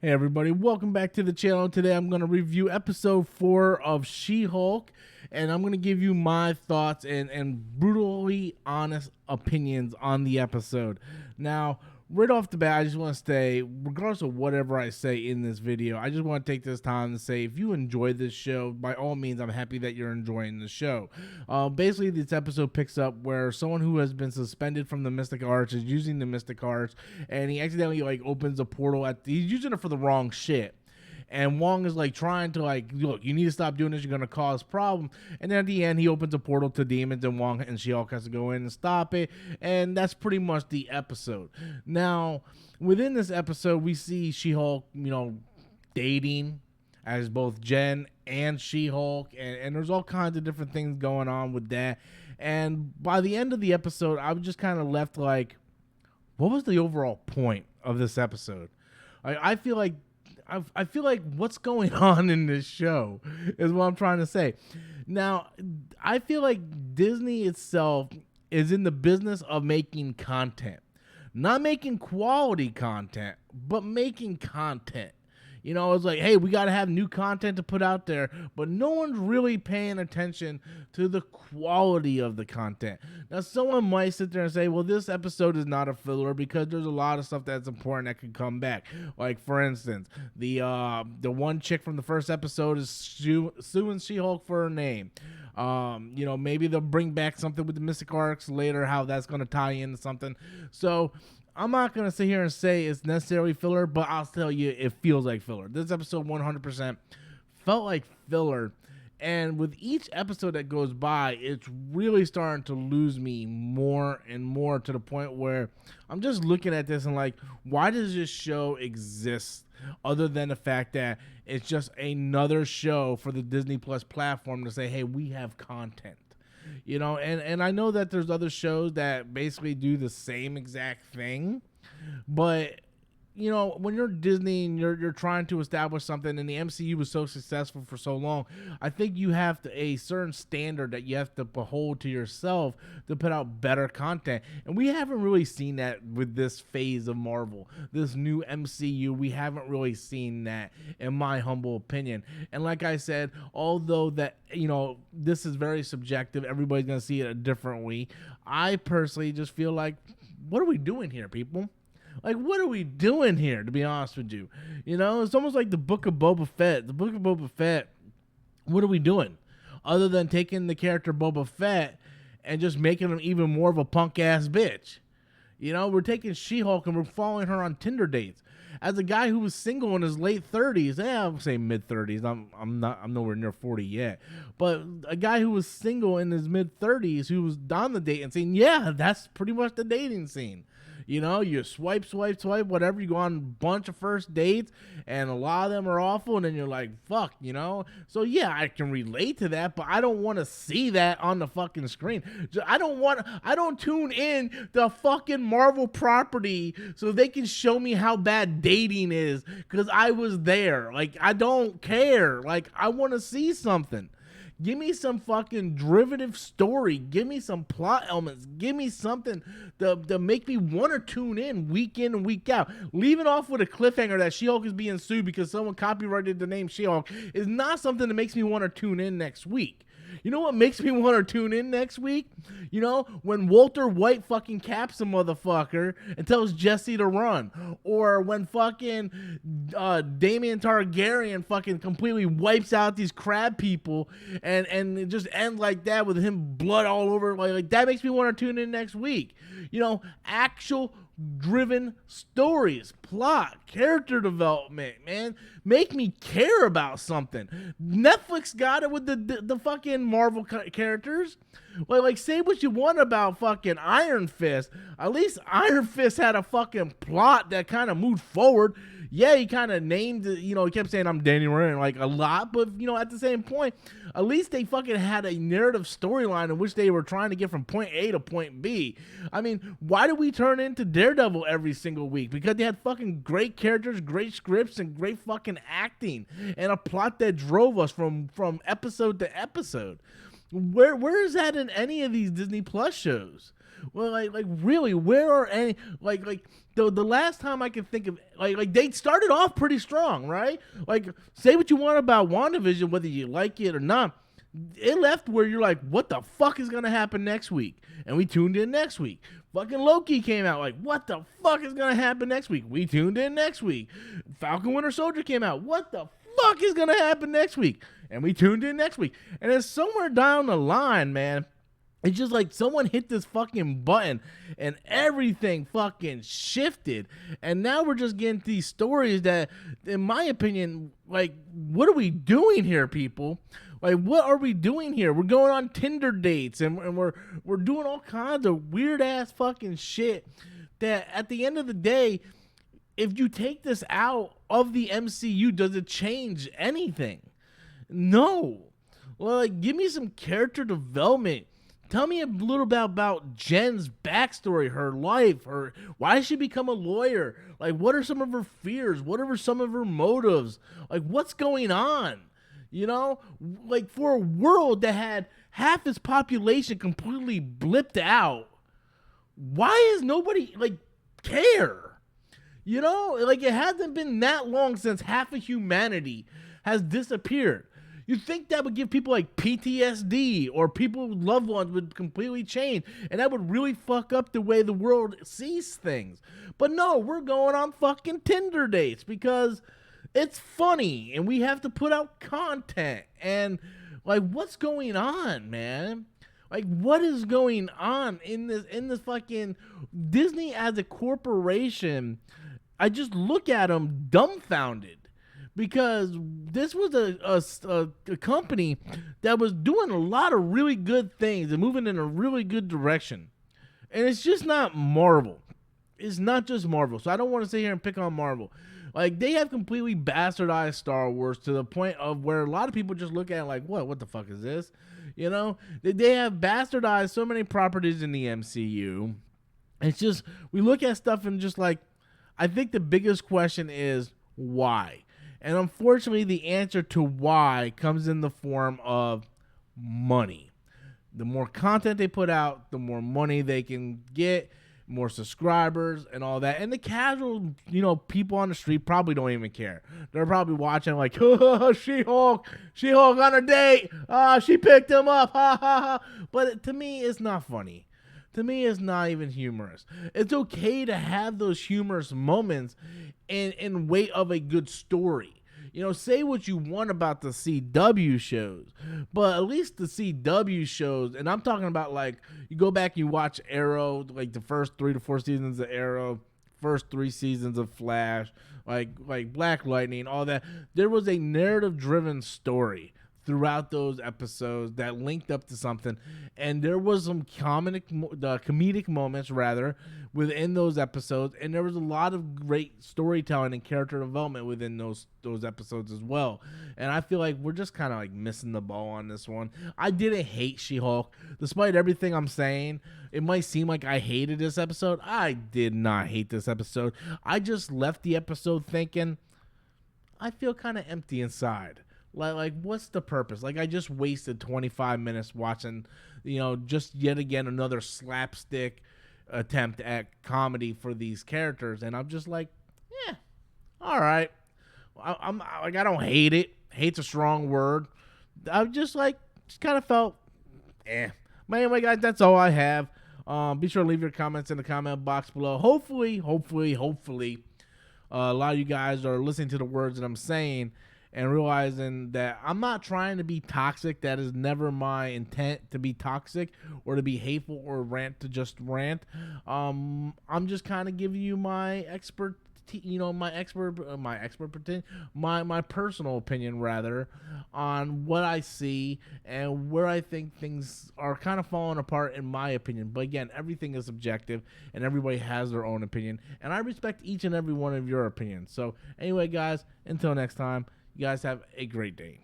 Hey everybody, welcome back to the channel. Today I'm going to review episode 4 of She-Hulk, and I'm going to give you my thoughts and brutally honest opinions on the episode. Now, right off the bat, I just want to say, regardless of whatever I say in this video, I just want to take this time to say, if you enjoy this show, by all means, I'm happy that you're enjoying the show. Basically, this episode picks up where someone who has been suspended from the Mystic Arts is using the Mystic Arts, and he accidentally opens a portal. He's using it for the wrong shit. And Wong is trying to look, you need to stop doing this, you're gonna cause problems. And then at the end he opens a portal to demons, and Wong and She-Hulk has to go in and stop it. And that's pretty much the episode. Now, within this episode, we see She-Hulk, dating as both Jen and She-Hulk, and there's all kinds of different things going on with that. And by the end of the episode, I was just kind of left like, what was the overall point of this episode? I feel like what's going on in this show is what I'm trying to say. Now, I feel like Disney itself is in the business of making content. Not making quality content, but making content. It's like, hey, we got to have new content to put out there, but no one's really paying attention to the quality of the content. Now, someone might sit there and say, well, this episode is not a filler because there's a lot of stuff that's important that could come back. Like, for instance, the one chick from the first episode is suing She-Hulk for her name. Maybe they'll bring back something with the Mystic Arcs later, how that's going to tie into something. So I'm not going to sit here and say it's necessarily filler, but I'll tell you it feels like filler. This episode 100% felt like filler. And with each episode that goes by, it's really starting to lose me more and more, to the point where I'm just looking at this and like, why does this show exist other than the fact that it's just another show for the Disney Plus platform to say, hey, we have content. And I know that there's other shows that basically do the same exact thing, but when you're Disney and you're trying to establish something, and the MCU was so successful for so long, I think you have a certain standard that you have to behold to yourself to put out better content. And we haven't really seen that with this phase of Marvel, this new MCU. We haven't really seen that, in my humble opinion. And like I said, although that this is very subjective, everybody's gonna see it a different way. I personally just feel like, what are we doing here, people? Like, what are we doing here, to be honest with you? It's almost like the Book of Boba Fett. The Book of Boba Fett, what are we doing? Other than taking the character Boba Fett and just making him even more of a punk-ass bitch. We're taking She-Hulk and we're following her on Tinder dates. As a guy who was single in his late 30s, I'm saying mid-30s, I'm nowhere near 40 yet, but a guy who was single in his mid-30s who was on the date and saying, yeah, that's pretty much the dating scene. You swipe, whatever. You go on a bunch of first dates, and a lot of them are awful, and then you're like, fuck, So, yeah, I can relate to that, but I don't want to see that on the fucking screen. I don't tune in the fucking Marvel property so they can show me how bad dating is, because I was there. I don't care. I want to see something. Give me some fucking derivative story. Give me some plot elements. Give me something to make me want to tune in and week out. Leaving off with a cliffhanger that She-Hulk is being sued because someone copyrighted the name She-Hulk is not something that makes me want to tune in next week. You know what makes me want to tune in next week? When Walter White fucking caps a motherfucker and tells Jesse to run. Or when fucking Daemon Targaryen fucking completely wipes out these crab people and it just ends like that with him blood all over. Like that makes me want to tune in next week. Actual driven stories, plot, character development, man. Make me care about something. Netflix got it with the fucking Marvel characters. Like say what you want about fucking Iron Fist. At least Iron Fist had a fucking plot that kind of moved forward. Yeah, he kind of named, he kept saying I'm Danny Rand a lot, but at the same point, at least they fucking had a narrative storyline in which they were trying to get from point A to point B. I mean, why do we turn into Daredevil every single week? Because they had fucking great characters, great scripts, and great fucking acting, and a plot that drove us from episode to episode. Where is that in any of these Disney Plus shows? Well, like really, where are any like the last time I can think of like they started off pretty strong, right? Like say what you want about WandaVision, whether you like it or not. It left where you're like, what the fuck is gonna happen next week? And we tuned in next week. Fucking Loki came out like, what the fuck is gonna happen next week? We tuned in next week. Falcon Winter Soldier came out. What the fuck is gonna happen next week? And we tuned in next week. And it's somewhere down the line, man. It's just like someone hit this fucking button and everything fucking shifted. And now we're just getting these stories that, in my opinion, like, what are we doing here, people? Like, what are we doing here? We're going on Tinder dates and we're doing all kinds of weird ass fucking shit that at the end of the day, if you take this out of the MCU, does it change anything? No. Well, like, give me some character development. Tell me a little bit about Jen's backstory, her life, why did she become a lawyer? Like, what are some of her fears? What are some of her motives? Like, what's going on? You know, like for a world that had half its population completely blipped out, why is nobody like care? You know, like it hasn't been that long since half of humanity has disappeared. You think that would give people like PTSD or people's loved ones would completely change and that would really fuck up the way the world sees things. But no, we're going on fucking Tinder dates because it's funny and we have to put out content. And like, what's going on, man? Like, what is going on in this fucking Disney as a corporation? I just look at them dumbfounded. Because this was a company that was doing a lot of really good things and moving in a really good direction. And it's just not Marvel. It's not just Marvel. So I don't want to sit here and pick on Marvel. Like, they have completely bastardized Star Wars to the point of where a lot of people just look at it like, what the fuck is this? You know? They have bastardized so many properties in the MCU. It's just, we look at stuff and just like, I think the biggest question is, why? And unfortunately, the answer to why comes in the form of money. The more content they put out, the more money they can get, more subscribers and all that. And the casual, people on the street probably don't even care. They're probably watching like, She-Hulk on a date. She picked him up. Ha ha ha. But to me, it's not funny. To me, it's not even humorous. It's okay to have those humorous moments in way of a good story. Say what you want about the CW shows, but at least the CW shows, and I'm talking about like, you go back and you watch Arrow, like the first 3 to 4 seasons of Arrow, first 3 seasons of Flash, like Black Lightning, all that. There was a narrative-driven story throughout those episodes that linked up to something, and there was some comedic moments rather within those episodes, and there was a lot of great storytelling and character development within those episodes as well. And I feel like we're just kind of like missing the ball on this one. I didn't hate She-Hulk, despite everything I'm saying. It might seem like I hated this episode. I did not hate this episode. I just left the episode thinking, I feel kind of empty inside. Like, what's the purpose? Like, I just wasted 25 minutes watching, just yet again another slapstick attempt at comedy for these characters, and I'm just like, yeah, all right. I'm like, I don't hate it. Hate's a strong word. I just kind of felt, But anyway, guys, that's all I have. Be sure to leave your comments in the comment box below. Hopefully, a lot of you guys are listening to the words that I'm saying and realizing that I'm not trying to be toxic. That is never my intent, to be toxic or to be hateful or rant to just rant. I'm just kind of giving you my my personal opinion rather on what I see and where I think things are kind of falling apart in my opinion. But again, everything is subjective and everybody has their own opinion, and I respect each and every one of your opinions. So anyway, guys, until next time, you guys have a great day.